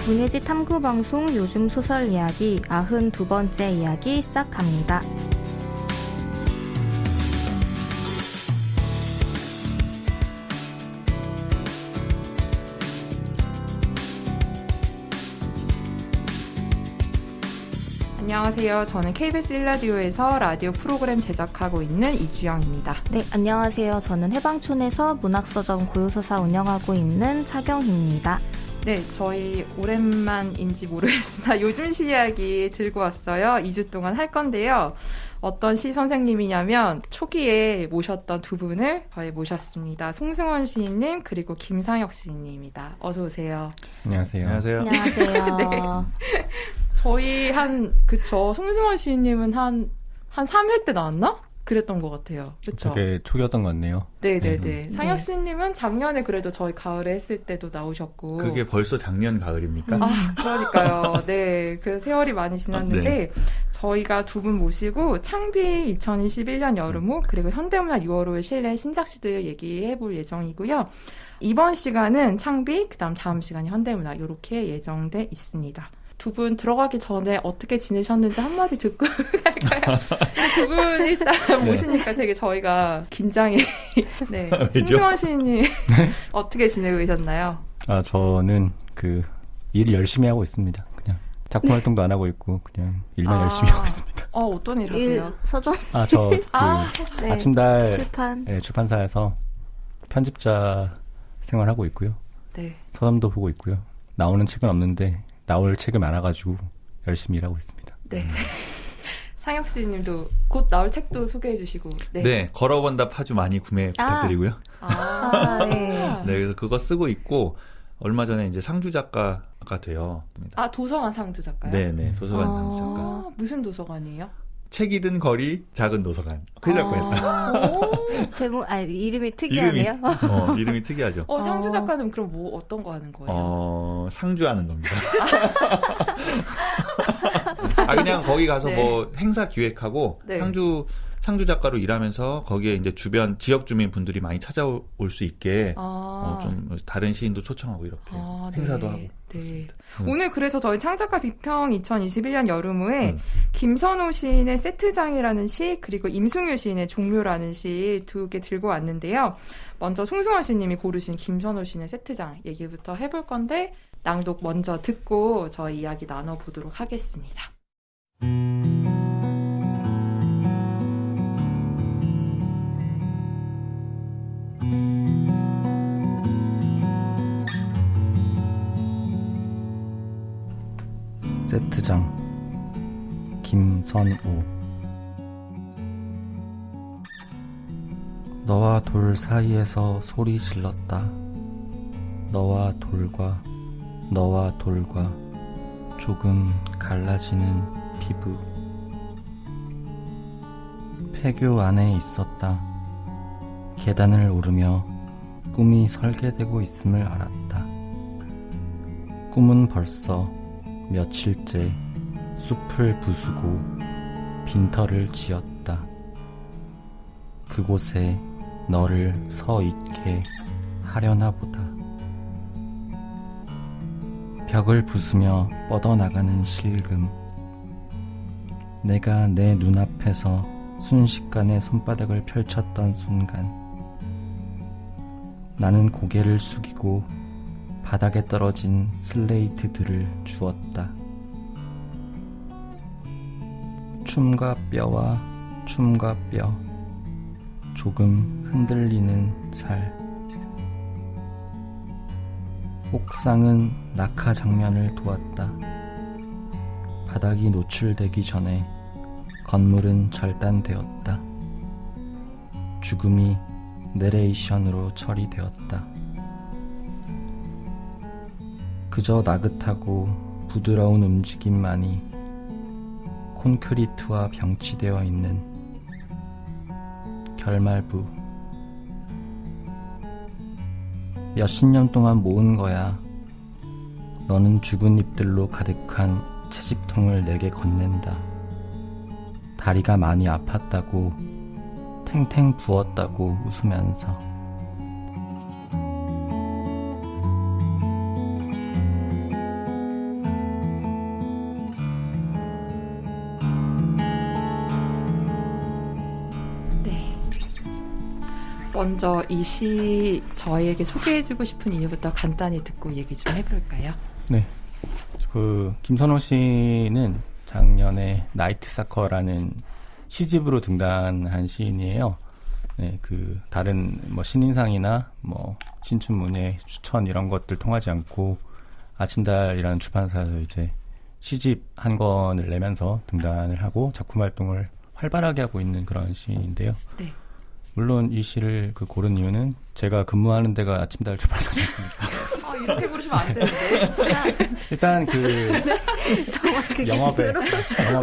문예지 탐구방송 요즘 소설 이야기 92번째 이야기 시작합니다. 안녕하세요. 저는 KBS 1라디오에서 라디오 프로그램 제작하고 있는 이주영입니다. 네, 안녕하세요. 저는 해방촌에서 문학서점 고요서사 운영하고 있는 차경희입니다. 네, 저희 오랜만인지 모르겠으나 요즘 시 이야기 들고 왔어요. 2주 동안 할 건데요. 어떤 시 선생님이냐면 초기에 모셨던 두 분을 저희 모셨습니다. 송승헌 시인님 그리고 김상혁 시인님입니다. 어서 오세요. 안녕하세요. 안녕하세요. 안녕하세요. 네. 저희 송승헌 시인님은 한 3회 때 나왔나? 그랬던 것 같아요. 그쵸? 되게 초기였던 것 같네요. 네네네. 상혁 시인님은 작년에 그래도 저희 가을에 했을 때도 나오셨고. 그게 벌써 작년 가을입니까? 아, 그러니까요. 네. 그래서 세월이 많이 지났는데, 저희가 두 분 모시고 창비 2021년 여름호, 그리고 현대문학 6월호의 실내 신작시들 얘기해 볼 예정이고요. 이번 시간은 창비, 그다음 다음 시간이 현대문학, 이렇게 예정돼 있습니다. 두 분 들어가기 전에 어떻게 지내셨는지 한마디 듣고 갈까요? 두 분 일단 모시니까 되게 저희가 긴장이. 네. 송승헌 시인님 어떻게 지내고 계셨나요? 저는 일을 열심히 하고 있습니다. 그냥 작품 활동도 안 하고 있고 그냥 일만 열심히 하고 있습니다. 어떤 일 하세요? 서점? 저 네, 아침달 출판. 네, 출판사에서 편집자 생활하고 있고요. 네. 서점도 보고 있고요. 나오는 책은 없는데 나올 책을 많아가지고 열심히 일하고 있습니다. 네. 상혁 씨님도 곧 나올 책도 소개해 주시고. 네, 걸어본다 파주 많이 구매 부탁드리고요. 네. 네, 그래서 그거 쓰고 있고 얼마 전에 이제 상주 작가가 되어. 도서관 상주 작가요? 네네, 도서관 상주 작가. 무슨 도서관이에요? 책이 든 거리 작은 도서관. 큰일 날 뻔했다. 제목, 이름이 특이하네요. 이름이 특이하죠. 상주 작가는 그럼 어떤 거 하는 거예요? 상주하는 겁니다. 그냥 거기 가서 뭐 행사 기획하고 네. 상주 작가로 일하면서 거기에 이제 주변 지역 주민 분들이 많이 찾아올 수 있게 좀 다른 시인도 초청하고 이렇게 행사도 네. 하고 그렇습니다. 오늘 그래서 저희 창작가 비평 2021년 여름호에 김선호 시인의 세트장이라는 시 그리고 임승유 시인의 종묘라는 시 두 개 들고 왔는데요. 먼저 송승헌 시인님이 고르신 김선호 시인의 세트장 얘기부터 해볼 건데 낭독 먼저 듣고 저희 이야기 나눠보도록 하겠습니다. 세트장 김선호. 너와 돌 사이에서 소리 질렀다. 너와 돌과 조금 갈라지는 피부. 폐교 안에 있었다. 계단을 오르며 꿈이 설계되고 있음을 알았다. 꿈은 벌써 며칠째 숲을 부수고 빈터를 지었다. 그곳에 너를 서 있게 하려나 보다. 벽을 부수며 뻗어나가는 실금. 내가 내 눈앞에서 순식간에 손바닥을 펼쳤던 순간 나는 고개를 숙이고 바닥에 떨어진 슬레이트들을 주웠다. 춤과 뼈와 춤과 뼈, 조금 흔들리는 살. 옥상은 낙하 장면을 도왔다. 바닥이 노출되기 전에 건물은 절단되었다. 죽음이 내레이션으로 처리되었다. 그저 나긋하고 부드러운 움직임만이 콘크리트와 병치되어 있는 결말부. 몇십 년 동안 모은 거야. 너는 죽은 잎들로 가득한 채집통을 내게 건넨다. 다리가 많이 아팠다고, 탱탱 부었다고 웃으면서. 먼저 이 시 저희에게 소개해주고 싶은 이유부터 간단히 듣고 얘기 좀 해볼까요? 네. 김선호 씨는 작년에 나이트 사커라는 시집으로 등단한 시인이에요. 네, 다른 신인상이나 신춘문예 추천 이런 것들 통하지 않고 아침달이라는 출판사에서 이제 시집 한 권을 내면서 등단을 하고 작품 활동을 활발하게 하고 있는 그런 시인인데요. 네. 물론 이 시를 고른 이유는 제가 근무하는 데가 아침달 출판사지 않습니까? 이렇게 고르시면 안 되는데. 일단 정말 그게 영업에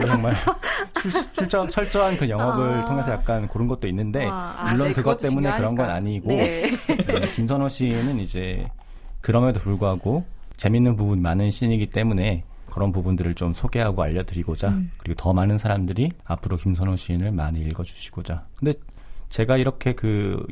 정말 철저한 그 영업을 통해서 약간 고른 것도 있는데 물론 그것 때문에 그런 건 아니고 네. 김선호 씨는 이제 그럼에도 불구하고 재밌는 부분 많은 시인이기 때문에 그런 부분들을 좀 소개하고 알려드리고자 그리고 더 많은 사람들이 앞으로 김선호 시인을 많이 읽어주시고자. 근데 제가 이렇게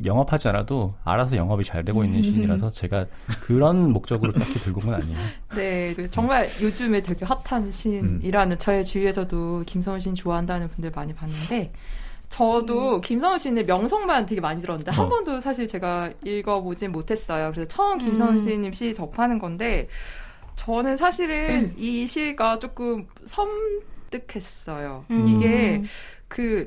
영업하지 않아도 알아서 영업이 잘 되고 있는 시인이라서 제가 그런 목적으로 딱히 들고 온 건 아니에요. 네, 정말 요즘에 되게 핫한 시인이라는 저의 주위에서도 김선호 시인 좋아한다는 분들 많이 봤는데 저도 김선호 시인의 명성만 되게 많이 들었는데 한 번도 사실 제가 읽어보진 못했어요. 그래서 처음 김선호 시인님 시 접하는 건데 저는 사실은 이 시가 조금 섬뜩했어요. 이게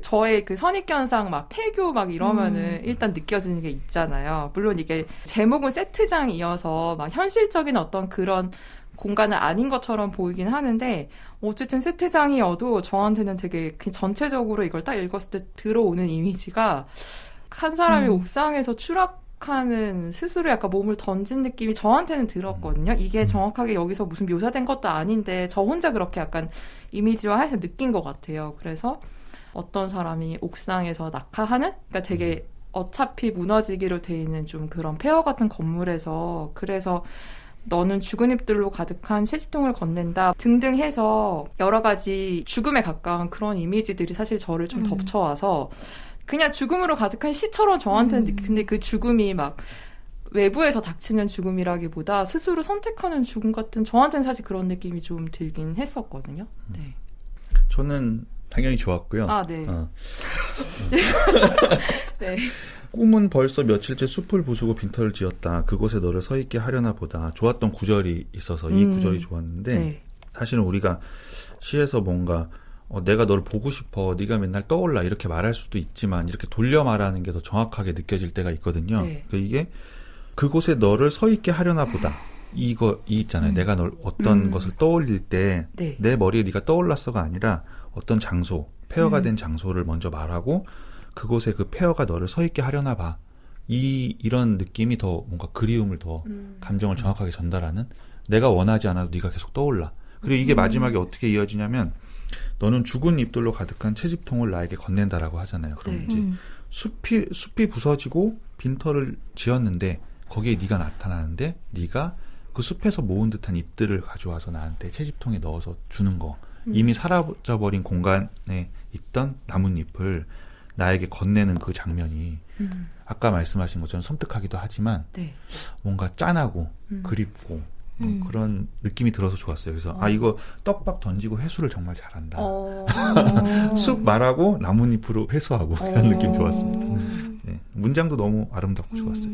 저의 선입견상 폐교 이러면은 일단 느껴지는 게 있잖아요. 물론 이게 제목은 세트장이어서 현실적인 어떤 그런 공간은 아닌 것처럼 보이긴 하는데 어쨌든 세트장이어도 저한테는 되게 전체적으로 이걸 딱 읽었을 때 들어오는 이미지가 한 사람이 옥상에서 추락하는 스스로 약간 몸을 던진 느낌이 저한테는 들었거든요. 이게 정확하게 여기서 무슨 묘사된 것도 아닌데 저 혼자 그렇게 약간 이미지화해서 느낀 것 같아요. 그래서 어떤 사람이 옥상에서 낙하하는? 그러니까 되게 어차피 무너지기로 돼 있는 좀 그런 폐허 같은 건물에서 그래서 너는 죽은 잎들로 가득한 채집통을 건넨다 등등 해서 여러 가지 죽음에 가까운 그런 이미지들이 사실 저를 좀 덮쳐와서 그냥 죽음으로 가득한 시처럼 저한테는 근데 그 죽음이 외부에서 닥치는 죽음이라기보다 스스로 선택하는 죽음 같은 저한테는 사실 그런 느낌이 좀 들긴 했었거든요. 네. 저는 당연히 좋았고요. 네. 네. 꿈은 벌써 며칠째 숲을 부수고 빈터를 지었다. 그곳에 너를 서 있게 하려나 보다. 좋았던 구절이 있어서 이 구절이 좋았는데 네. 사실은 우리가 시에서 뭔가 내가 너를 보고 싶어. 네가 맨날 떠올라. 이렇게 말할 수도 있지만 이렇게 돌려 말하는 게 더 정확하게 느껴질 때가 있거든요. 네. 이게 그곳에 너를 서 있게 하려나 보다. 이 있잖아요. 내가 널 어떤 것을 떠올릴 때 내 머리에 네가 떠올랐어가 아니라 어떤 장소, 폐허가 된 장소를 먼저 말하고 그곳에 그 폐허가 너를 서 있게 하려나 봐. 이런 느낌이 더 뭔가 그리움을 더 감정을 정확하게 전달하는 내가 원하지 않아도 네가 계속 떠올라. 그리고 이게 마지막에 어떻게 이어지냐면 너는 죽은 잎들로 가득한 채집통을 나에게 건넨다라고 하잖아요. 그럼 이제 숲이 부서지고 빈터를 지었는데 거기에 네가 나타나는데 네가 그 숲에서 모은 듯한 잎들을 가져와서 나한테 채집통에 넣어서 주는 거. 이미 사라져버린 공간에 있던 나뭇잎을 나에게 건네는 그 장면이 아까 말씀하신 것처럼 섬뜩하기도 하지만 뭔가 짠하고 그립고 그런 느낌이 들어서 좋았어요. 그래서 이거 떡밥 던지고 회수를 정말 잘한다. 숲 말하고 나뭇잎으로 회수하고 이런 느낌 좋았습니다. 네, 문장도 너무 아름답고 좋았어요.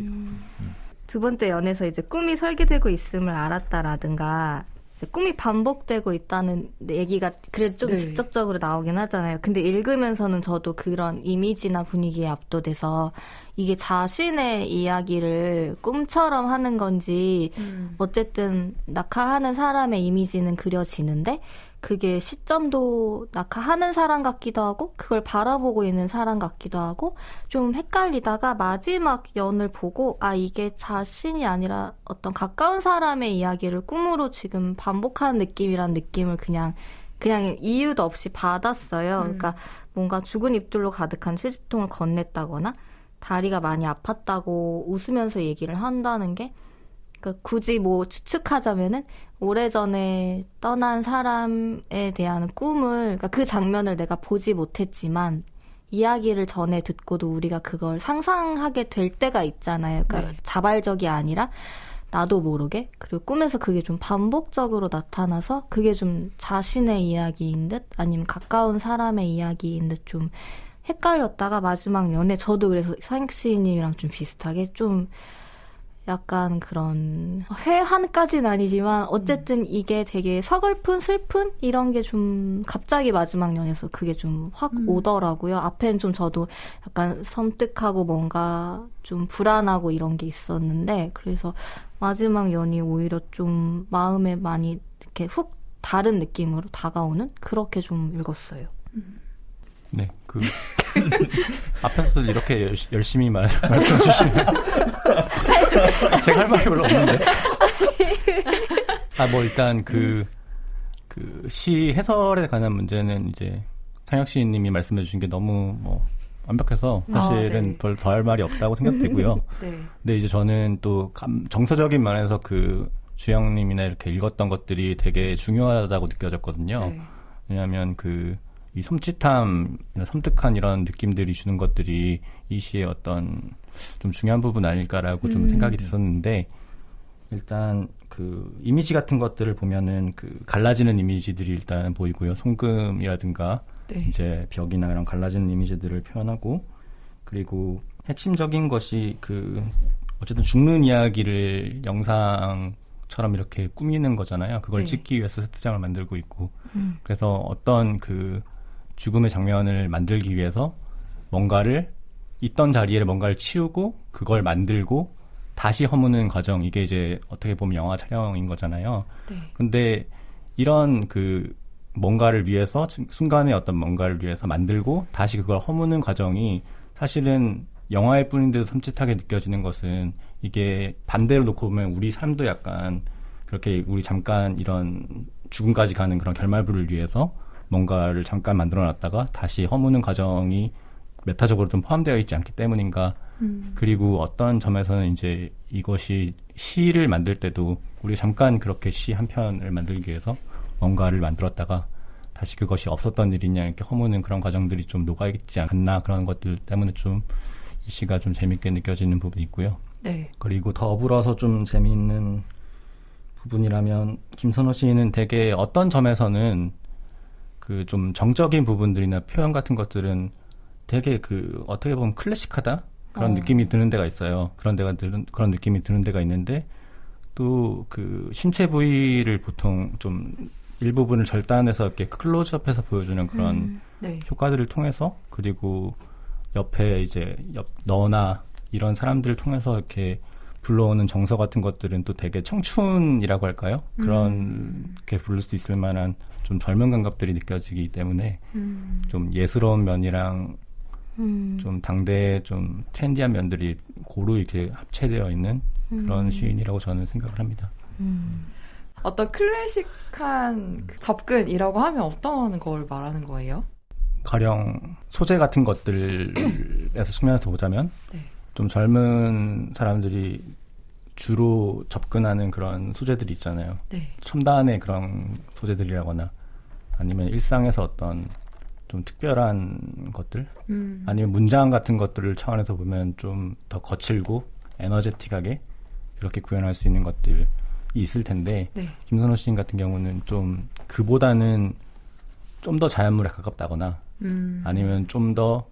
두 번째 연에서 이제 꿈이 설계되고 있음을 알았다라든가 이제 꿈이 반복되고 있다는 얘기가 그래도 좀 직접적으로 나오긴 하잖아요. 근데 읽으면서는 저도 그런 이미지나 분위기에 압도돼서 이게 자신의 이야기를 꿈처럼 하는 건지 어쨌든 낙하하는 사람의 이미지는 그려지는데 그게 시점도 낙하하는 사람 같기도 하고 그걸 바라보고 있는 사람 같기도 하고 좀 헷갈리다가 마지막 연을 보고 이게 자신이 아니라 어떤 가까운 사람의 이야기를 꿈으로 지금 반복하는 느낌이란 느낌을 그냥 이유도 없이 받았어요. 그러니까 뭔가 죽은 잎들로 가득한 채집통을 건넸다거나 다리가 많이 아팠다고 웃으면서 얘기를 한다는 게 그러니까 굳이 추측하자면은 오래전에 떠난 사람에 대한 꿈을 그러니까 그 장면을 내가 보지 못했지만 이야기를 전에 듣고도 우리가 그걸 상상하게 될 때가 있잖아요. 그러니까 자발적이 아니라 나도 모르게 그리고 꿈에서 그게 좀 반복적으로 나타나서 그게 좀 자신의 이야기인 듯 아니면 가까운 사람의 이야기인 듯 좀 헷갈렸다가 마지막 연애 저도 그래서 상혁씨님이랑 좀 비슷하게 좀 약간 그런 회한까지는 아니지만 어쨌든 이게 되게 서글픈 슬픈 이런 게 좀 갑자기 마지막 연애에서 그게 좀 확 오더라고요. 앞엔 좀 저도 약간 섬뜩하고 뭔가 좀 불안하고 이런 게 있었는데 그래서 마지막 연이 오히려 좀 마음에 많이 이렇게 훅 다른 느낌으로 다가오는 그렇게 좀 읽었어요. 네, 앞에서 이렇게 열심히 말씀해 주시면 제가 할 말이 별로 없는데. 일단 시 해설에 관한 문제는 이제 상혁 시인님이 말씀해 주신 게 너무 완벽해서 사실은 별 더 할 말이 없다고 생각되고요. 네. 근데 이제 저는 또 정서적인 면에서 주영님이나 이렇게 읽었던 것들이 되게 중요하다고 느껴졌거든요. 네. 왜냐하면 이 섬찟함, 섬뜩한 이런 느낌들이 주는 것들이 이 시의 어떤 좀 중요한 부분 아닐까라고 좀 생각이 됐었는데, 일단 이미지 같은 것들을 보면은 갈라지는 이미지들이 일단 보이고요. 송금이라든가 네. 이제 벽이나 이런 갈라지는 이미지들을 표현하고, 그리고 핵심적인 것이 어쨌든 죽는 이야기를 영상처럼 이렇게 꾸미는 거잖아요. 그걸 네. 찍기 위해서 세트장을 만들고 있고, 그래서 어떤 죽음의 장면을 만들기 위해서 있던 자리에 뭔가를 치우고 그걸 만들고 다시 허무는 과정, 이게 이제 어떻게 보면 영화 촬영인 거잖아요. 네. 근데 이런 뭔가를 위해서 순간에 어떤 뭔가를 위해서 만들고 다시 그걸 허무는 과정이 사실은 영화일 뿐인데도 섬찟하게 느껴지는 것은 이게 반대로 놓고 보면 우리 삶도 약간 그렇게 우리 잠깐 이런 죽음까지 가는 그런 결말부를 위해서 뭔가를 잠깐 만들어놨다가 다시 허무는 과정이 메타적으로 좀 포함되어 있지 않기 때문인가. 그리고 어떤 점에서는 이제 이것이 시를 만들 때도 우리 잠깐 그렇게 시 한 편을 만들기 위해서 뭔가를 만들었다가 다시 그것이 없었던 일이냐 이렇게 허무는 그런 과정들이 좀 녹아있지 않나, 그런 것들 때문에 좀 이 시가 좀 재밌게 느껴지는 부분이 있고요. 네. 그리고 더불어서 좀 재미있는 부분이라면 김선호 시인은 되게 어떤 점에서는 좀 정적인 부분들이나 표현 같은 것들은 되게 어떻게 보면 클래식하다 그런 느낌이 드는 데가 있어요. 그런 느낌이 드는 데가 있는데, 또 신체 부위를 보통 좀 일부분을 절단해서 이렇게 클로즈업해서 보여주는 그런 네. 효과들을 통해서, 그리고 옆에 이제 너나 이런 사람들을 통해서 이렇게 불러오는 정서 같은 것들은 또 되게 청춘이라고 할까요? 그렇게 부를 수 있을 만한 좀 젊은 감각들이 느껴지기 때문에 좀 예스러운 면이랑 좀 당대의 좀 트렌디한 면들이 고루 이렇게 합체되어 있는 그런 시인이라고 저는 생각을 합니다. 어떤 클래식한 접근이라고 하면 어떤 걸 말하는 거예요? 가령 소재 같은 것들에서 측면에서 보자면 네. 좀 젊은 사람들이 주로 접근하는 그런 소재들이 있잖아요. 네. 첨단의 그런 소재들이라거나 아니면 일상에서 어떤 좀 특별한 것들, 아니면 문장 같은 것들을 차원에서 보면 좀 더 거칠고 에너제틱하게 그렇게 구현할 수 있는 것들이 있을 텐데, 네. 김선호 시인 같은 경우는 좀 그보다는 좀 더 자연물에 가깝다거나 아니면 좀 더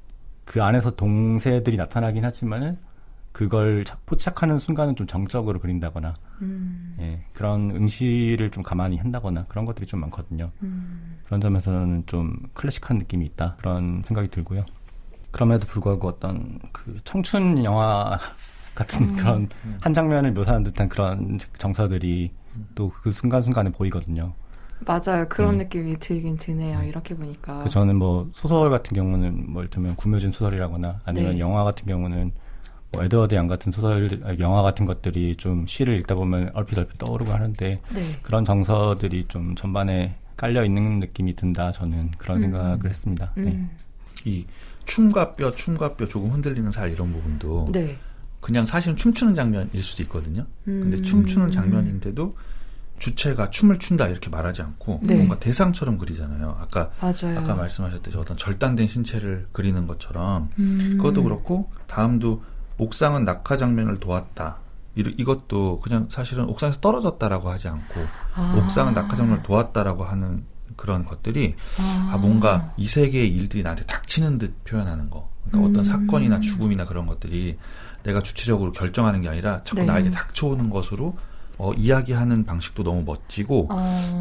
그 안에서 동세들이 나타나긴 하지만은 그걸 포착하는 순간은 좀 정적으로 그린다거나 예, 그런 응시를 좀 가만히 한다거나 그런 것들이 좀 많거든요. 그런 점에서는 좀 클래식한 느낌이 있다, 그런 생각이 들고요. 그럼에도 불구하고 어떤 청춘 영화 같은 그런 한 장면을 묘사하는 듯한 그런 정서들이 또 그 순간순간에 보이거든요. 맞아요. 그런 느낌이 들긴 드네요. 이렇게 보니까. 저는 소설 같은 경우는 이를테면 구묘진 소설이라거나 아니면 네. 영화 같은 경우는 에드워드 양 같은 영화 같은 것들이 좀 시를 읽다 보면 얼핏 떠오르고 하는데, 네. 그런 정서들이 좀 전반에 깔려 있는 느낌이 든다, 저는 그런 생각을 했습니다. 네. 이 춤과 뼈 조금 흔들리는 살 이런 부분도 네. 그냥 사실은 춤추는 장면일 수도 있거든요. 근데 춤추는 장면인데도 주체가 춤을 춘다 이렇게 말하지 않고 네. 뭔가 대상처럼 그리잖아요. 맞아요. 아까 말씀하셨듯이 어떤 절단된 신체를 그리는 것처럼 그것도 그렇고, 다음도 옥상은 낙하 장면을 도왔다. 이것도 그냥 사실은 옥상에서 떨어졌다라고 하지 않고 옥상은 낙하 장면을 도왔다라고 하는 그런 것들이 뭔가 이 세계의 일들이 나한테 닥치는 듯 표현하는 거. 그러니까 어떤 사건이나 죽음이나 그런 것들이 내가 주체적으로 결정하는 게 아니라 자꾸 네. 나에게 닥쳐오는 것으로 이야기하는 방식도 너무 멋지고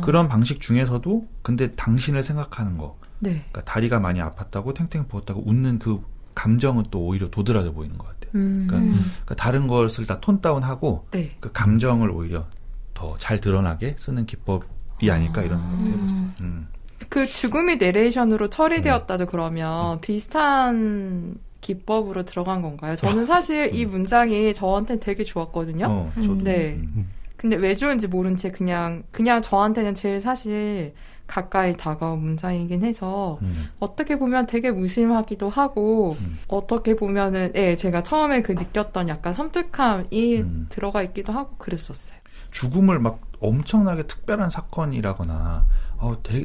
그런 방식 중에서도 근데 당신을 생각하는 거. 네. 그러니까 다리가 많이 아팠다고 탱탱 부었다고 웃는 그 감정은 또 오히려 도드라져 보이는 것 같아요. 그러니까 다른 것을 다 톤 다운하고 네. 그 감정을 오히려 더 잘 드러나게 쓰는 기법이 아닐까 이런 생각도 해봤어요. 그 죽음이 내레이션으로 처리되었다도 그러면 비슷한 기법으로 들어간 건가요? 저는 사실 이 문장이 저한테는 되게 좋았거든요. 저도. 네. 근데 왜 좋은지 모른 채 그냥 저한테는 제일 사실 가까이 다가온 문장이긴 해서 어떻게 보면 되게 무심하기도 하고 어떻게 보면은 제가 처음에 그 느꼈던 약간 섬뜩함이 들어가 있기도 하고 그랬었어요. 죽음을 막 엄청나게 특별한 사건이라거나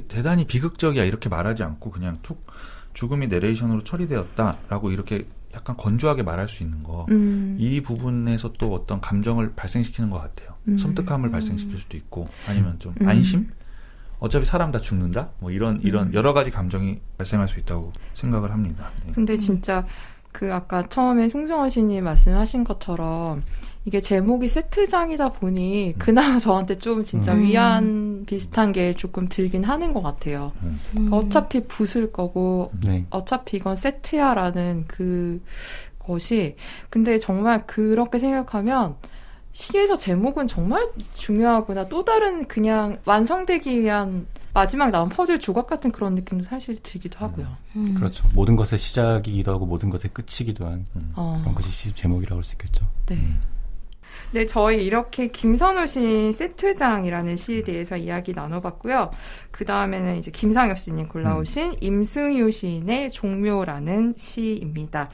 대단히 비극적이야 이렇게 말하지 않고 그냥 툭 죽음이 내레이션으로 처리되었다라고 이렇게 약간 건조하게 말할 수 있는 거. 이 부분에서 또 어떤 감정을 발생시키는 것 같아요. 섬뜩함을 발생시킬 수도 있고 아니면 좀 안심? 어차피 사람 다 죽는다? 뭐 이런 여러 가지 감정이 발생할 수 있다고 생각을 합니다. 네. 근데 진짜 그 아까 처음에 송정원 씨님 말씀하신 것처럼 이게 제목이 세트장이다 보니 그나마 저한테 좀 진짜 위안 비슷한 게 조금 들긴 하는 것 같아요. 어차피 부술 거고 네. 어차피 이건 세트야라는 그 것이 근데 정말 그렇게 생각하면 시에서 제목은 정말 중요하구나. 또 다른 그냥 완성되기 위한 마지막 남은 퍼즐 조각 같은 그런 느낌도 사실 들기도 하고요. 그렇죠. 모든 것의 시작이기도 하고 모든 것의 끝이기도 한 그런 것이 시 제목이라고 할 수 있겠죠. 네. 네, 저희 이렇게 김선우 시인 세트장이라는 시에 대해서 이야기 나눠봤고요. 그 다음에는 이제 김상엽 시인이 골라오신 임승유 시인의 종묘라는 시입니다.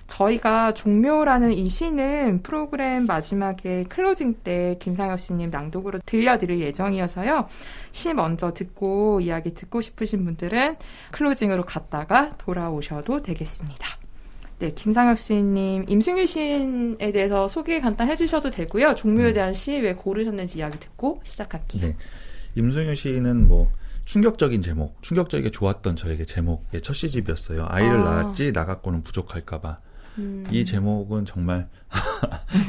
저희가 종묘라는 이 시는 프로그램 마지막에 클로징 때 김상엽 시님 낭독으로 들려드릴 예정이어서요. 시 먼저 듣고 이야기 듣고 싶으신 분들은 클로징으로 갔다가 돌아오셔도 되겠습니다. 네, 김상엽 시인님, 임승유 시인에 대해서 소개 간단 해주셔도 되고요. 종묘에 대한 시 왜 고르셨는지 이야기 듣고 시작할게요. 네. 임승유 시인은 뭐 충격적이게 좋았던 저에게 제목의 첫 시집이었어요. 아이를 낳았지 나 갖고는 부족할까봐. 이 제목은 정말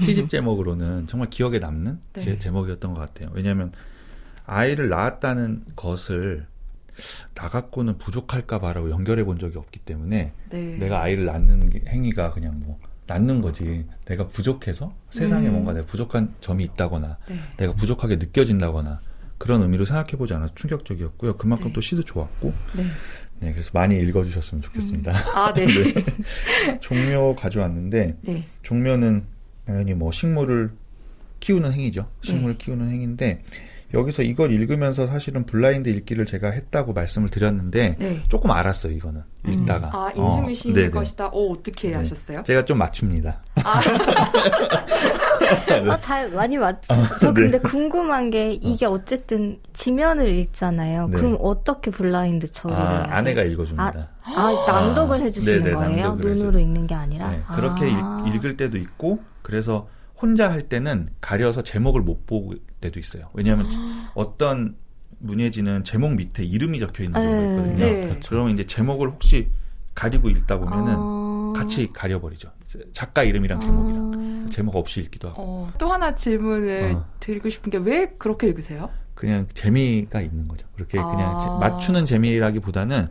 시집 제목으로는 정말 기억에 남는 제목이었던 것 같아요. 왜냐하면 아이를 낳았다는 것을 나 갖고는 부족할까봐라고 연결해 본 적이 없기 때문에 내가 아이를 낳는 행위가 그냥 뭐 낳는 거지 내가 부족해서 세상에 뭔가 내가 부족한 점이 있다거나 내가 부족하게 느껴진다거나 그런 의미로 생각해 보지 않아서 충격적이었고요. 그만큼 또 시도 좋았고 네, 그래서 많이 읽어주셨으면 좋겠습니다. 네. 네. 종묘 가져왔는데 종묘는 당연히 뭐 식물을 키우는 행위죠. 식물을 키우는 행위인데 여기서 이걸 읽으면서 사실은 블라인드 읽기를 제가 했다고 말씀을 드렸는데 조금 알았어요. 이거는 읽다가. 임승유 시인 것이다. 어떻게 하셨어요? 제가 좀 맞춥니다. 잘 많이 맞죠. 저 근데 궁금한 게 이게 어쨌든 지면을 읽잖아요. 그럼 어떻게 블라인드 처리를 하세요? 아내가 읽어줍니다. 낭독을 해주시는 거예요? 눈으로 읽는 게 아니라? 네, 그렇게 읽을 때도 있고 그래서 혼자 할 때는 가려서 제목을 못 볼 때도 있어요. 왜냐하면 어떤 문예지는 제목 밑에 이름이 적혀 있는 경우가 있거든요. 그러면 이제 제목을 혹시 가리고 읽다 보면은 같이 가려버리죠. 작가 이름이랑 제목이랑 제목 없이 읽기도 하고. 또 하나 질문을 드리고 싶은 게 왜 그렇게 읽으세요? 그냥 재미가 있는 거죠. 그렇게 그냥 맞추는 재미라기보다는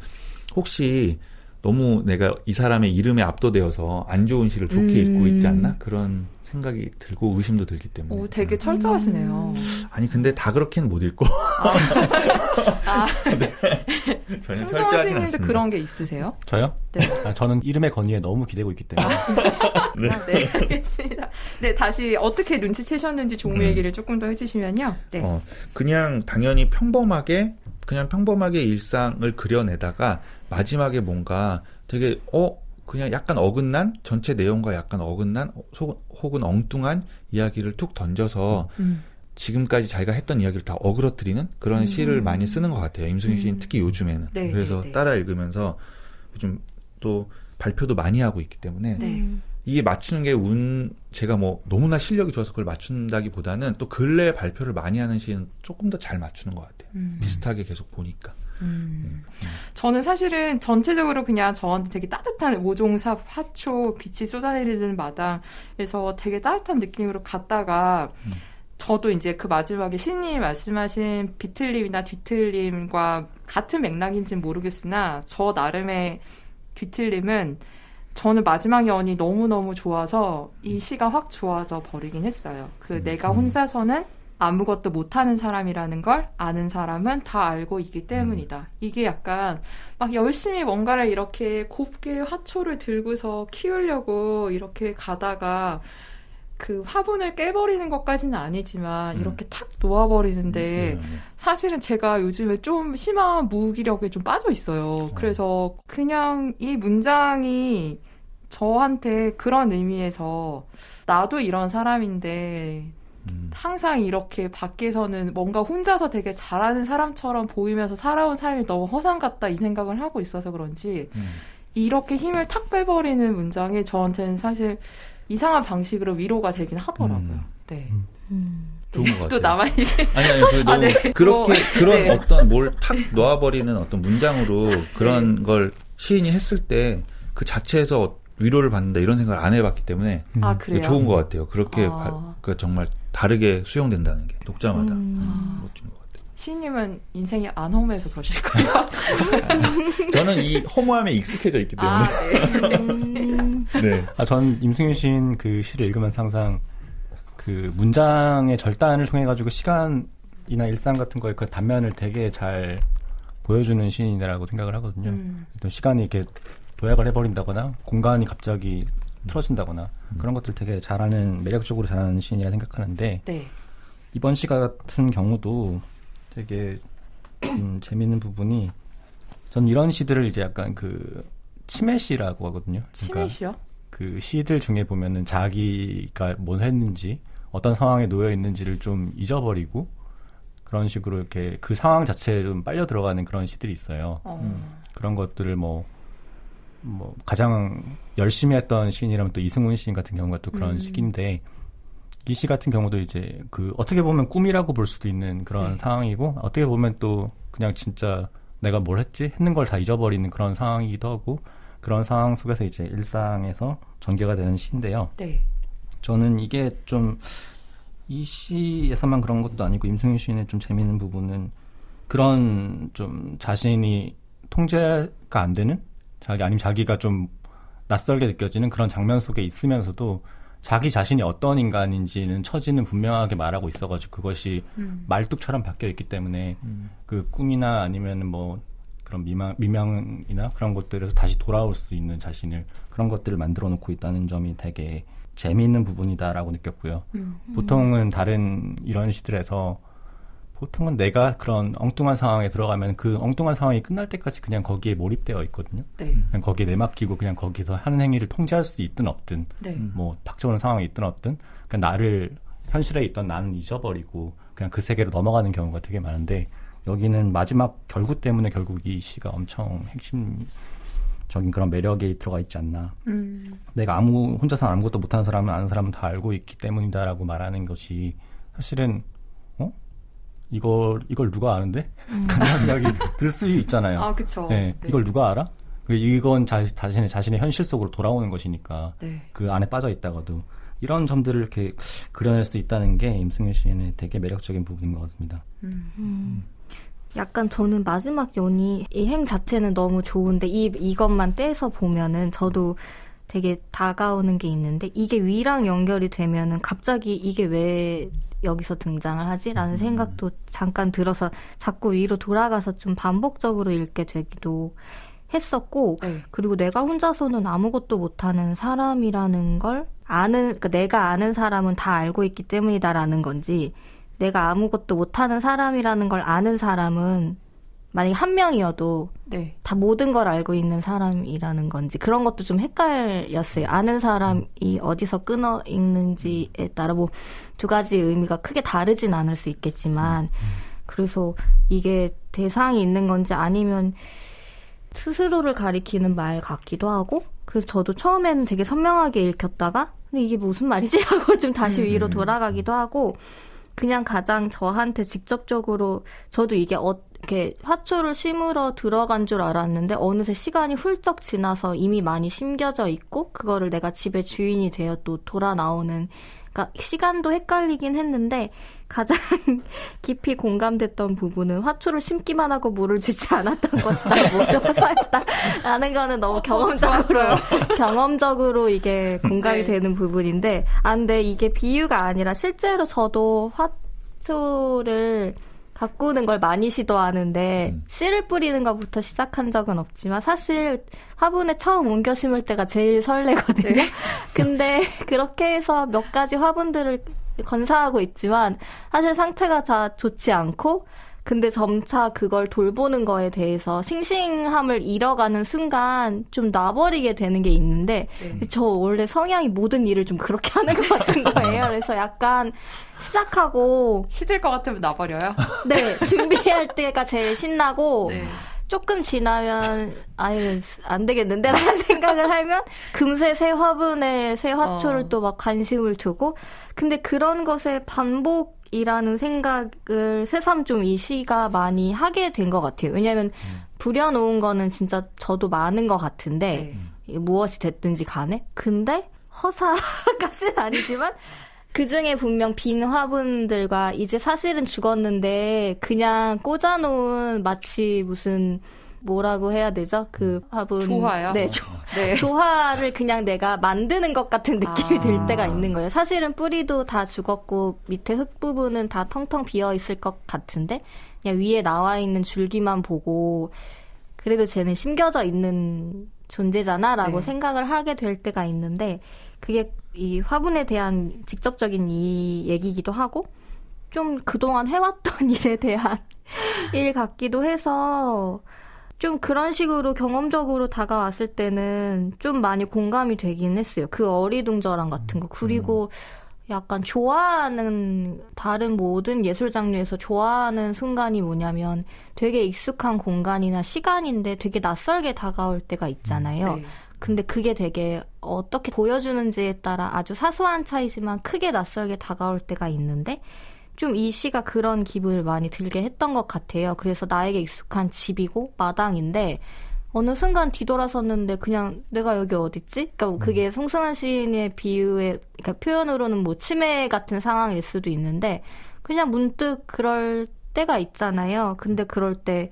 혹시 너무 내가 이 사람의 이름에 압도되어서 안 좋은 시를 좋게 읽고 있지 않나? 그런 생각이 들고 의심도 들기 때문에. 되게 철저하시네요. 아니 근데 다 그렇게는 못 읽고. 네. 전혀 철저하진 않습니다. 그런 게 있으세요? 저요? 네. 저는 이름의 건의에 너무 기대고 있기 때문에. 네, 알겠습니다. 네, 다시 어떻게 눈치채셨는지 종묘 얘기를 조금 더 해주시면요. 네. 그냥 당연히 평범하게 일상을 그려내다가 마지막에 뭔가 되게 그냥 약간 어긋난 전체 내용과 약간 어긋난 혹은 엉뚱한 이야기를 툭 던져서 지금까지 자기가 했던 이야기를 다 어그러뜨리는 그런 시를 많이 쓰는 것 같아요. 임승유 시인 특히 요즘에는. 그래서 따라 읽으면서 요즘 또 발표도 많이 하고 있기 때문에 이게 맞추는 게 제가 뭐 너무나 실력이 좋아서 그걸 맞춘다기보다는 또 근래 발표를 많이 하는 시는 조금 더 잘 맞추는 것 같아요. 비슷하게 계속 보니까. 저는 사실은 전체적으로 그냥 저한테 되게 따뜻한 오종삽, 화초, 빛이 쏟아내리는 마당에서 되게 따뜻한 느낌으로 갔다가 저도 이제 그 마지막에 신님이 말씀하신 비틀림이나 뒤틀림과 같은 맥락인지는 모르겠으나 저 나름의 뒤틀림은 저는 마지막 연이 너무너무 좋아서 이 시가 확 좋아져 버리긴 했어요. 내가 혼자서는 아무것도 못하는 사람이라는 걸 아는 사람은 다 알고 있기 때문이다. 이게 약간 막 열심히 뭔가를 이렇게 곱게 화초를 들고서 키우려고 이렇게 가다가 그 화분을 깨버리는 것까지는 아니지만 이렇게 탁 놓아버리는데 사실은 제가 요즘에 좀 심한 무기력에 좀 빠져 있어요. 그래서 그냥 이 문장이 저한테 그런 의미에서 나도 이런 사람인데 항상 이렇게 밖에서는 뭔가 혼자서 되게 잘하는 사람처럼 보이면서 살아온 삶이 너무 허상 같다 이 생각을 하고 있어서 그런지 이렇게 힘을 탁 빼버리는 문장이 저한테는 사실 이상한 방식으로 위로가 되긴 하더라고요. 네. 좋은 것 같아요. 또 나만 이게 아니 너무 네. 그렇게 그런 네. 어떤 뭘 탁 놓아버리는 어떤 문장으로 그런 걸 시인이 했을 때 그 자체에서 위로를 받는다 이런 생각을 안 해봤기 때문에 아 그래요? 좋은 것 같아요. 그렇게 아. 정말 다르게 수용된다는 게 독자마다 멋진 것 같아요. 시인님은 인생이 안 허무해서 그러실 거예요. 저는 이 허무함에 익숙해져 있기 때문에. 네. 전 임승윤 시인 그 시를 읽으면서 항상 그 문장의 절단을 통해 가지고 시간이나 일상 같은 거에 그 단면을 되게 잘 보여주는 시인이라고 생각을 하거든요. 또 시간이 이렇게 도약을 해버린다거나 공간이 갑자기 틀어진다거나 그런 것들 되게 잘하는 매력적으로 잘하는 시인이라 생각하는데 네. 이번 시 같은 경우도 되게 재밌는 부분이 전 이런 시들을 이제 약간 그 치매시라고 하거든요. 치매시요? 그 시들 중에 보면은 자기가 뭘 했는지 어떤 상황에 놓여 있는지를 좀 잊어버리고 그런 식으로 이렇게 그 상황 자체에 좀 빨려 들어가는 그런 시들이 있어요. 그런 것들을 뭐 가장 열심히 했던 시인이라면 또 이승훈 시인 같은 경우가 또 그런 시기인데 이 시 같은 경우도 이제 그 어떻게 보면 꿈이라고 볼 수도 있는 그런 상황이고 어떻게 보면 또 그냥 진짜 내가 뭘 했지? 했는 걸 다 잊어버리는 그런 상황이기도 하고 그런 상황 속에서 이제 일상에서 전개가 되는 시인데요. 네. 저는 이게 좀 이 시에서만 그런 것도 아니고 임승윤 시인의 좀 재미있는 부분은 그런 좀 자신이 통제가 안 되는 아니면 자기가 좀 낯설게 느껴지는 그런 장면 속에 있으면서도 자기 자신이 어떤 인간인지는 처지는 분명하게 말하고 있어가지고 그것이 말뚝처럼 바뀌어 있기 때문에 그 꿈이나 아니면 뭐 그런 미명이나 그런 것들에서 다시 돌아올 수 있는 자신을 그런 것들을 만들어 놓고 있다는 점이 되게 재미있는 부분이다라고 느꼈고요. 보통은 다른 이런 시들에서 보통은 내가 그런 엉뚱한 상황에 들어가면 그 엉뚱한 상황이 끝날 때까지 그냥 거기에 몰입되어 있거든요. 네. 그냥 거기에 내맡기고 그냥 거기서 하는 행위를 통제할 수 있든 없든 네. 뭐 닥쳐오는 상황이 있든 없든 그냥 나를 현실에 있던 나는 잊어버리고 그냥 그 세계로 넘어가는 경우가 되게 많은데 여기는 마지막 결구 때문에 결국 이 시가 엄청 핵심적인 그런 매력이 들어가 있지 않나. 내가 혼자서 아무것도 못하는 사람은 아는 사람은 다 알고 있기 때문이다라고 말하는 것이 사실은 이걸 누가 아는데? 그런 생각이 들 수 있잖아요. 아, 그쵸. 네, 네. 이걸 누가 알아? 이건 자신의 현실 속으로 돌아오는 것이니까 네. 그 안에 빠져 있다가도 이런 점들을 이렇게 그려낼 수 있다는 게 임승윤 시인의 되게 매력적인 부분인 것 같습니다. 약간 저는 마지막 연이 이 행 자체는 너무 좋은데 이것만 떼서 보면은 저도 되게 다가오는 게 있는데 이게 위랑 연결이 되면은 갑자기 이게 왜 여기서 등장을 하지라는 생각도 잠깐 들어서 자꾸 위로 돌아가서 좀 반복적으로 읽게 되기도 했었고 네. 그리고 내가 혼자서는 아무것도 못하는 사람이라는 걸 그러니까 내가 아는 사람은 다 알고 있기 때문이다라는 건지 내가 아무것도 못하는 사람이라는 걸 아는 사람은 만약에 한 명이어도 네. 다 모든 걸 알고 있는 사람이라는 건지 그런 것도 좀 헷갈렸어요. 아는 사람이 어디서 끊어 읽는지에 따라 뭐 두 가지 의미가 크게 다르진 않을 수 있겠지만 그래서 이게 대상이 있는 건지 아니면 스스로를 가리키는 말 같기도 하고 그래서 저도 처음에는 되게 선명하게 읽혔다가 근데 이게 무슨 말이지? 하고 좀 다시 위로 돌아가기도 하고 그냥 가장 저한테 직접적으로 저도 이게 이렇게 화초를 심으러 들어간 줄 알았는데 어느새 시간이 훌쩍 지나서 이미 많이 심겨져 있고 그거를 내가 집의 주인이 되어 또 돌아 나오는 그러니까 시간도 헷갈리긴 했는데 가장 깊이 공감됐던 부분은 화초를 심기만 하고 물을 주지 않았던 것이다. 모두 화사했다라는 거는 너무 경험적으로 이게 공감이 네. 되는 부분인데 근데 이게 비유가 아니라 실제로 저도 화초를 가꾸는 걸 많이 시도하는데 씨를 뿌리는 것부터 시작한 적은 없지만 사실 화분에 처음 옮겨 심을 때가 제일 설레거든요. 네. 근데 그렇게 해서 몇 가지 화분들을 건사하고 있지만 사실 상태가 다 좋지 않고 근데 점차 그걸 돌보는 거에 대해서 싱싱함을 잃어가는 순간 좀 놔버리게 되는 게 있는데 저 원래 성향이 모든 일을 좀 그렇게 하는 것 같은 거예요. 그래서 약간 시작하고 시들 것 같으면 놔버려요? 네, 준비할 때가 제일 신나고 네. 조금 지나면 아유 안 되겠는데 라는 생각을 하면 금세 새 화분에 새 화초를 또 막 관심을 두고 근데 그런 것의 반복이라는 생각을 새삼 좀 이 시가 많이 하게 된 것 같아요. 왜냐하면 부려놓은 거는 진짜 저도 많은 것 같은데 무엇이 됐든지 간에 근데 허사까지는 아니지만 그중에 분명 빈 화분들과 이제 사실은 죽었는데 그냥 꽂아놓은 마치 무슨 뭐라고 해야 되죠? 그 화분 조화요? 네, 네. 조화를 그냥 내가 만드는 것 같은 느낌이 들 때가 있는 거예요. 사실은 뿌리도 다 죽었고 밑에 흙 부분은 다 텅텅 비어 있을 것 같은데 그냥 위에 나와 있는 줄기만 보고 그래도 쟤는 심겨져 있는 존재잖아라고 네. 생각을 하게 될 때가 있는데 그게 이 화분에 대한 직접적인 이 얘기이기도 하고 좀 그동안 해왔던 일에 대한 일 같기도 해서 좀 그런 식으로 경험적으로 다가왔을 때는 좀 많이 공감이 되긴 했어요. 그 어리둥절함 같은 거. 그리고 약간 좋아하는 다른 모든 예술 장르에서 좋아하는 순간이 뭐냐면 되게 익숙한 공간이나 시간인데 되게 낯설게 다가올 때가 있잖아요. 네. 근데 그게 되게 어떻게 보여주는지에 따라 아주 사소한 차이지만 크게 낯설게 다가올 때가 있는데 좀 이 시가 그런 기분을 많이 들게 했던 것 같아요. 그래서 나에게 익숙한 집이고 마당인데 어느 순간 뒤돌아섰는데 그냥 내가 여기 어딨지? 그러니까 그게 송승환 시인의 비유의 그러니까 표현으로는 뭐 치매 같은 상황일 수도 있는데 그냥 문득 그럴 때가 있잖아요. 근데 그럴 때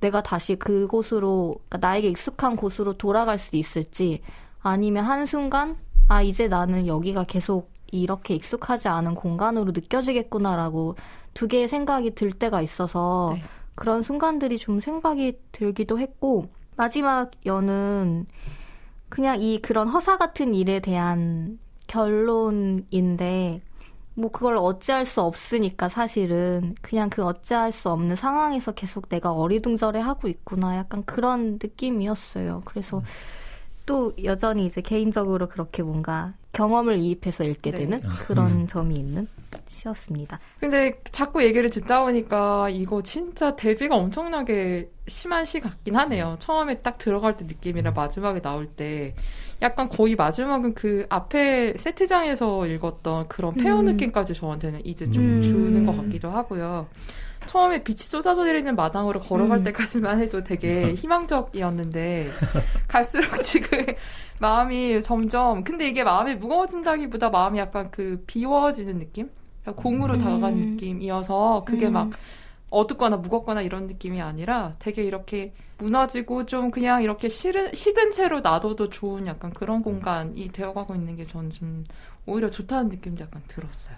내가 다시 그곳으로 그러니까 나에게 익숙한 곳으로 돌아갈 수 있을지 아니면 한순간 이제 나는 여기가 계속 이렇게 익숙하지 않은 공간으로 느껴지겠구나라고 두 개의 생각이 들 때가 있어서 네. 그런 순간들이 좀 생각이 들기도 했고 마지막 연은 그냥 이 그런 허사 같은 일에 대한 결론인데 뭐 그걸 어찌할 수 없으니까 사실은 그냥 그 어찌할 수 없는 상황에서 계속 내가 어리둥절해하고 있구나 약간 그런 느낌이었어요. 그래서 또 여전히 이제 개인적으로 그렇게 뭔가 경험을 이입해서 읽게 되는 그런 점이 있는 시였습니다. 근데 자꾸 얘기를 듣다 보니까 이거 진짜 대비가 엄청나게 심한 시 같긴 하네요. 처음에 딱 들어갈 때 느낌이랑 마지막에 나올 때 약간 거의 마지막은 그 앞에 세트장에서 읽었던 그런 페어 느낌까지 저한테는 이제 좀 주는 것 같기도 하고요. 처음에 빛이 쏟아져 내리는 마당으로 걸어갈 때까지만 해도 되게 희망적이었는데 갈수록 지금 마음이 점점 근데 이게 마음이 무거워진다기보다 마음이 약간 그 비워지는 느낌? 공으로 다가가는 느낌이어서 그게 막 어둡거나 무겁거나 이런 느낌이 아니라 되게 이렇게 무너지고 좀 그냥 이렇게 시든 채로 놔둬도 좋은 약간 그런 공간이 되어가고 있는 게 저는 좀 오히려 좋다는 느낌도 약간 들었어요.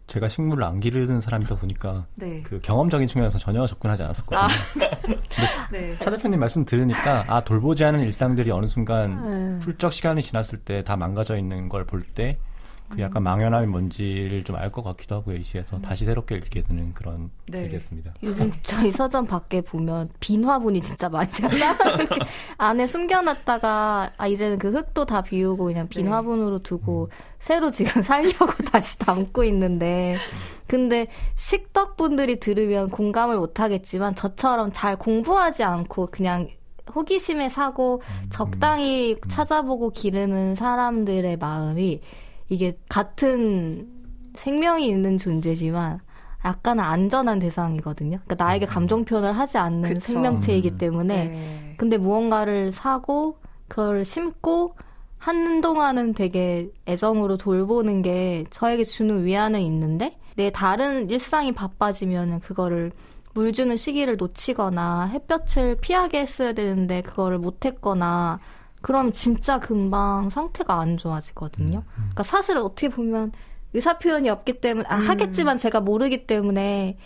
제가 식물을 안 기르는 사람이다 보니까 네. 그 경험적인 측면에서 전혀 접근하지 않았었거든요. 네. 차 대표님 말씀 들으니까 돌보지 않은 일상들이 어느 순간 훌쩍 시간이 지났을 때 다 망가져 있는 걸 볼 때 그 약간 망연함이 뭔지를 좀 알 것 같기도 하고요. 이 시에서 다시 새롭게 읽게 되는 그런 네. 얘기였습니다. 요즘 저희 서점 밖에 보면 빈 화분이 진짜 많잖아요. 안에 숨겨놨다가 이제는 그 흙도 다 비우고 그냥 빈 네. 화분으로 두고 새로 지금 살려고 다시 담고 있는데 근데 식덕분들이 들으면 공감을 못하겠지만 저처럼 잘 공부하지 않고 그냥 호기심에 사고 적당히 찾아보고 기르는 사람들의 마음이 이게 같은 생명이 있는 존재지만 약간은 안전한 대상이거든요. 그러니까 나에게 감정 표현을 하지 않는 그쵸. 생명체이기 때문에 네. 근데 무언가를 사고 그걸 심고 한동안은 되게 애정으로 돌보는 게 저에게 주는 위안은 있는데 내 다른 일상이 바빠지면 그거를 물 주는 시기를 놓치거나 햇볕을 피하게 했어야 되는데 그거를 못했거나 그럼 진짜 금방 상태가 안 좋아지거든요. 그러니까 사실 어떻게 보면 의사표현이 없기 때문에 하겠지만 제가 모르기 때문에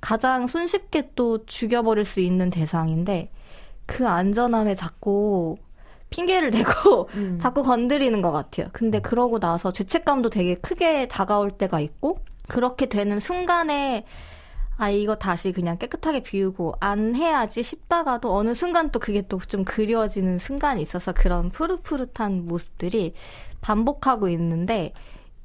가장 손쉽게 또 죽여버릴 수 있는 대상인데 그 안전함에 자꾸 핑계를 대고 자꾸 건드리는 것 같아요. 근데 그러고 나서 죄책감도 되게 크게 다가올 때가 있고 그렇게 되는 순간에 이거 다시 그냥 깨끗하게 비우고 안 해야지 싶다가도 어느 순간 또 그게 또 좀 그리워지는 순간이 있어서 그런 푸릇푸릇한 모습들이 반복하고 있는데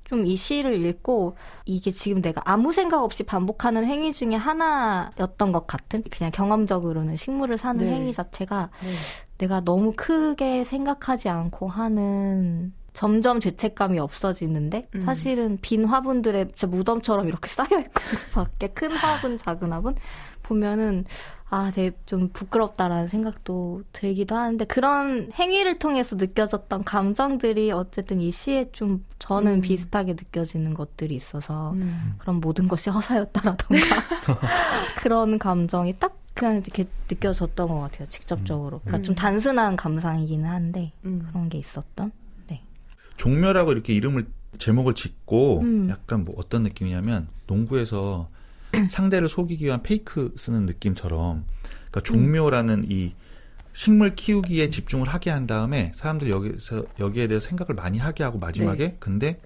좀 이 시를 읽고 이게 지금 내가 아무 생각 없이 반복하는 행위 중에 하나였던 것 같은 그냥 경험적으로는 식물을 사는 네. 행위 자체가 네. 내가 너무 크게 생각하지 않고 하는 점점 죄책감이 없어지는데 사실은 빈 화분들에 진짜 무덤처럼 이렇게 쌓여있거든요. 밖에 큰 화분, 작은 화분 보면은 되게 좀 부끄럽다라는 생각도 들기도 하는데 그런 행위를 통해서 느껴졌던 감정들이 어쨌든 이 시에 좀 저는 비슷하게 느껴지는 것들이 있어서 그런 모든 것이 허사였다라던가 그런 감정이 딱 그냥 이렇게 느껴졌던 것 같아요. 직접적으로. 그러니까 좀 단순한 감상이기는 한데 그런 게 있었던. 종묘라고 이렇게 제목을 짓고 약간 뭐 어떤 느낌이냐면 농구에서 상대를 속이기 위한 페이크 쓰는 느낌처럼 그러니까 종묘라는 이 식물 키우기에 집중을 하게 한 다음에 사람들이 여기에 대해서 생각을 많이 하게 하고 마지막에 근데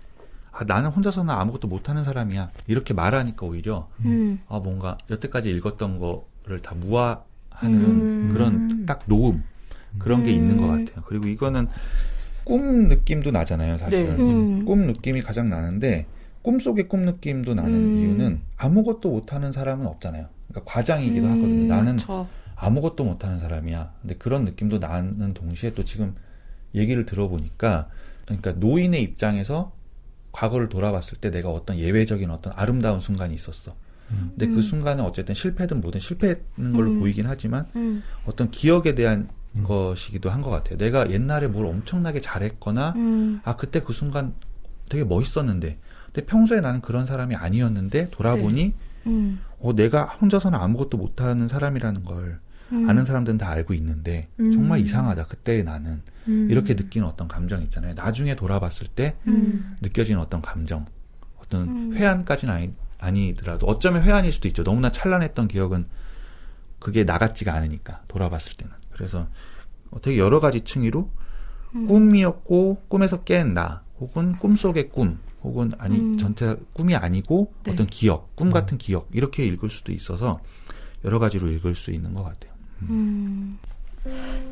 나는 혼자서는 아무것도 못하는 사람이야 이렇게 말하니까 오히려 뭔가 여태까지 읽었던 거를 다 무화하는 그런 딱 놓음 그런 게 있는 것 같아요. 그리고 이거는 꿈 느낌도 나잖아요, 사실. 네. 꿈 느낌이 가장 나는데 꿈속의 꿈 느낌도 나는 이유는 아무것도 못하는 사람은 없잖아요. 그러니까 과장이기도 하거든요. 나는 그쵸. 아무것도 못하는 사람이야. 근데 그런 느낌도 나는 동시에 또 지금 얘기를 들어보니까 그러니까 노인의 입장에서 과거를 돌아봤을 때 내가 어떤 예외적인 어떤 아름다운 순간이 있었어. 근데 그 순간은 어쨌든 실패든 뭐든 실패하는 걸로 보이긴 하지만 어떤 기억에 대한 것이기도 한 것 같아요. 내가 옛날에 뭘 엄청나게 잘했거나 그때 그 순간 되게 멋있었는데 근데 평소에 나는 그런 사람이 아니었는데 돌아보니 내가 혼자서는 아무것도 못하는 사람이라는 걸 아는 사람들은 다 알고 있는데 정말 이상하다. 그때의 나는 이렇게 느끼는 어떤 감정 있잖아요. 나중에 돌아봤을 때 느껴지는 어떤 감정 어떤 회한까지는 아니더라도 어쩌면 회한일 수도 있죠. 너무나 찬란했던 기억은 그게 나 같지가 않으니까 돌아봤을 때는. 그래서 되게 여러 가지 층위로 꿈이었고 꿈에서 깬 나 혹은 꿈속의 꿈 혹은 전체 꿈이 아니고 네. 어떤 기억, 꿈 같은 기억 이렇게 읽을 수도 있어서 여러 가지로 읽을 수 있는 것 같아요.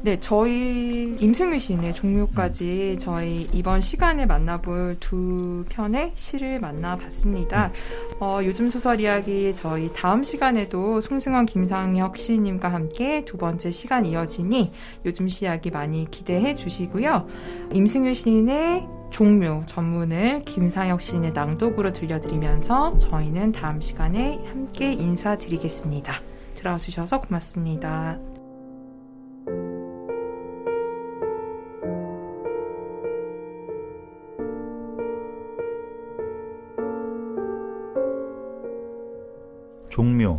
네, 저희 임승유 시인의 종묘까지 저희 이번 시간에 만나볼 두 편의 시를 만나봤습니다. 요즘 소설 이야기 저희 다음 시간에도 송승헌, 김상혁 시인님과 함께 두 번째 시간 이어지니 요즘 시 이야기 많이 기대해 주시고요. 임승유 시인의 종묘 전문을 김상혁 시인의 낭독으로 들려드리면서 저희는 다음 시간에 함께 인사드리겠습니다. 들어와 주셔서 고맙습니다. 종묘,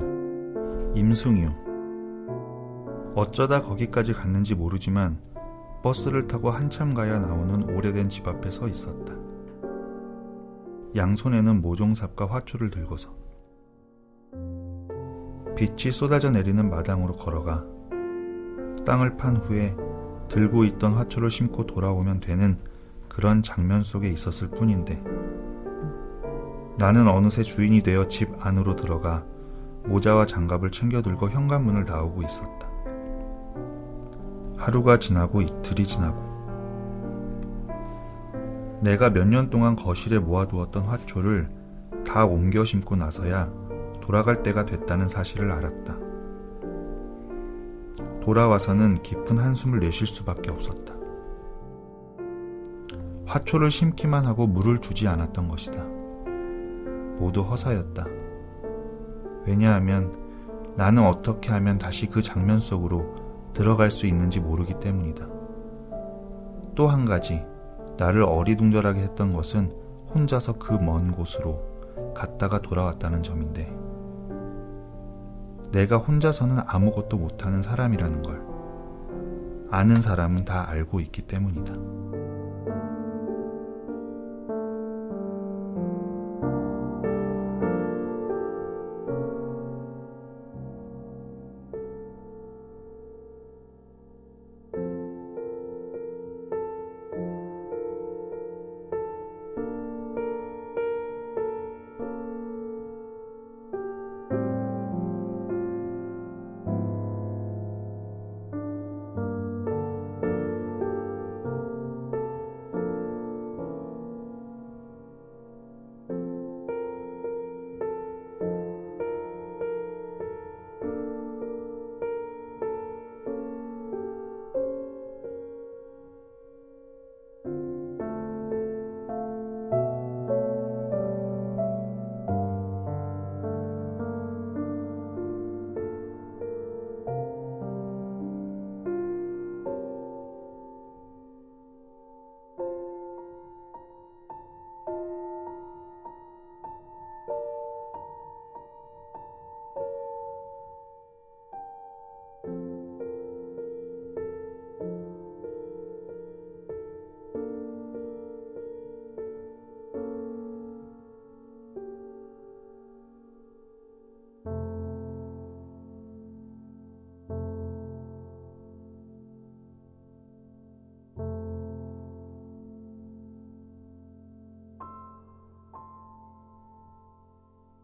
임승유. 어쩌다 거기까지 갔는지 모르지만 버스를 타고 한참 가야 나오는 오래된 집 앞에 서 있었다. 양손에는 모종삽과 화초를 들고서 빛이 쏟아져 내리는 마당으로 걸어가 땅을 판 후에 들고 있던 화초를 심고 돌아오면 되는 그런 장면 속에 있었을 뿐인데 나는 어느새 주인이 되어 집 안으로 들어가 모자와 장갑을 챙겨 들고 현관문을 나오고 있었다. 하루가 지나고 이틀이 지나고 내가 몇 년 동안 거실에 모아두었던 화초를 다 옮겨 심고 나서야 돌아갈 때가 됐다는 사실을 알았다. 돌아와서는 깊은 한숨을 내쉴 수밖에 없었다. 화초를 심기만 하고 물을 주지 않았던 것이다. 모두 허사였다. 왜냐하면 나는 어떻게 하면 다시 그 장면 속으로 들어갈 수 있는지 모르기 때문이다. 또 한 가지, 나를 어리둥절하게 했던 것은 혼자서 그 먼 곳으로 갔다가 돌아왔다는 점인데, 내가 혼자서는 아무것도 못하는 사람이라는 걸 아는 사람은 다 알고 있기 때문이다.